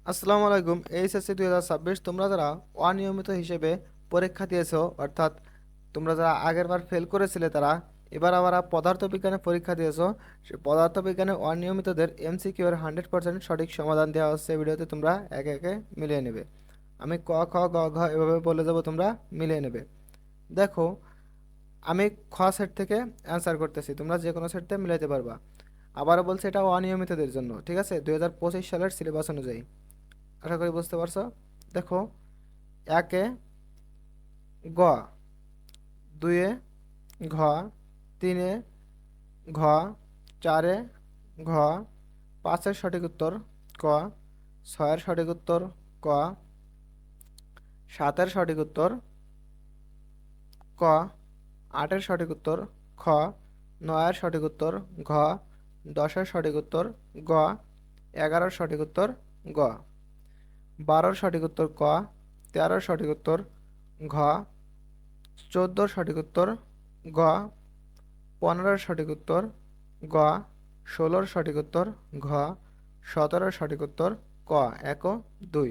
আসসালামু আলাইকুম। এইচএসসি 2026 তোমরা যারা অনিয়মিত হিসেবে পরীক্ষা দিয়েছো, অর্থাৎ তোমরা যারা আগের বার ফেল করেছিলে তারা এবার আবার পদার্থবিজ্ঞানে পরীক্ষা দিয়েছো। সে পদার্থবিজ্ঞানে অনিয়মিতদের এমসিকিউ এর 100% সঠিক সমাধান দেওয়া হচ্ছে। ভিডিওতে তোমরা একে একে মিলিয়ে নেবে। আমি ক খ গ ঘ এভাবে বলে যাব, তোমরা মিলিয়ে নেবে। দেখো, আমি খ সেট থেকে অ্যান্সার করতেছি, তোমরা যে কোনো সেট থেকে মিলাইতে পারবা। আবারও বলছি, এটা অনিয়মিতদের জন্য, ঠিক আছে? 2025 সালের সিলেবাস অনুযায়ী। আশা করি বুঝতে পারছো। দেখো, একে গ, দুয়ে ঘ, তিনে ঘ, চারে ঘ, পাঁচের সঠিক উত্তর ক, ছয়ের সঠিক উত্তর ক, সাতের সঠিক উত্তর ক, আটের সঠিক উত্তর খ, নয়ের সঠিক উত্তর ঘ, দশের সঠিক উত্তর গ, এগারোর সঠিক উত্তর গ, বারোর সঠিক উত্তর ক, তেরোর সঠিক উত্তর ঘ, চোদ্দোর সঠিক উত্তর গ, পনেরোর সঠিক উত্তর গ, ষোলোর সঠিক উত্তর ঘ, সতেরোর সঠিক উত্তর ক, এক ও দুই,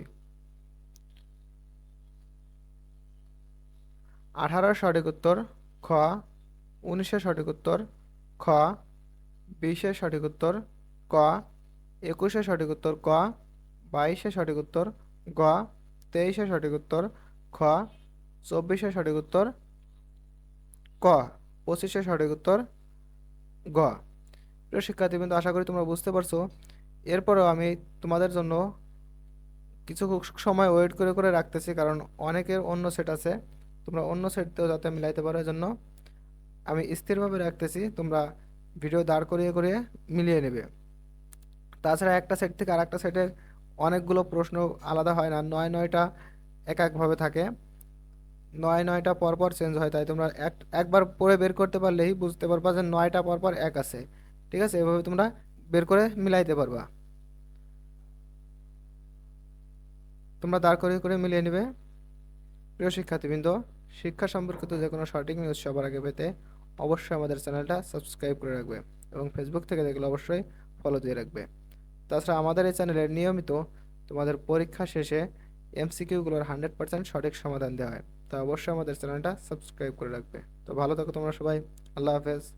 আঠারোর সঠিক উত্তর খ, উনিশের সঠিক উত্তর খ, বিশের সঠিক উত্তর ক, একুশের সঠিক উত্তর ক, বাইশের সঠিক উত্তর গ, তেইশের সঠিক উত্তর খ, চব্বিশের সঠিক উত্তর ক, পঁচিশের সঠিক উত্তর গ। প্রিয় শিক্ষার্থীবৃন্দ, আশা করি তোমরা বুঝতে পারছো। এরপরেও আমি তোমাদের জন্য কিছু সময় ওয়েট করে করে রাখতেছি, কারণ অনেকের অন্য সেট আছে। তোমরা অন্য সেটতেও যাতে মিলাইতে পারো, এজন্য আমি স্থিরভাবে রাখতেছি। তোমরা ভিডিও দাঁড় করিয়ে করিয়ে মিলিয়ে নেবে। তাছাড়া একটা সেট থেকে আর একটা সেটের অনেকগুলো প্রশ্ন আলাদা হয় না, নয় নয়টা এক একভাবে থাকে, নয় নয়টা পরপর চেঞ্জ হয়। তাই তোমরা একবার পড়ে বের করতে পারলেই বুঝতে পারবা যে নয়টা পরপর এক আছে। ঠিক আছে? এভাবে তোমরা বের করে মিলাইতে পারবা। তোমরা দাঁড় করিয়ে করে মিলিয়ে নেবে। প্রিয় শিক্ষার্থীবৃন্দ, শিক্ষা সম্পর্কিত যে কোনো সঠিক নিউজ সবার আগে পেতে অবশ্যই আমাদের চ্যানেলটা সাবস্ক্রাইব করে রাখবে এবং ফেসবুক থেকে দেখলে অবশ্যই ফলো দিয়ে রাখবে। তাছাড়া আমাদের এই চ্যানেলে নিয়মিত তোমাদের পরীক্ষা শেষে এমসিকিউগুলোর 100% সঠিক সমাধান দেওয়া হয়। তো অবশ্যই আমাদের চ্যানেলটা সাবস্ক্রাইব করে রাখবে। তো ভালো থাকো তোমরা সবাই। আল্লাহ হাফেজ।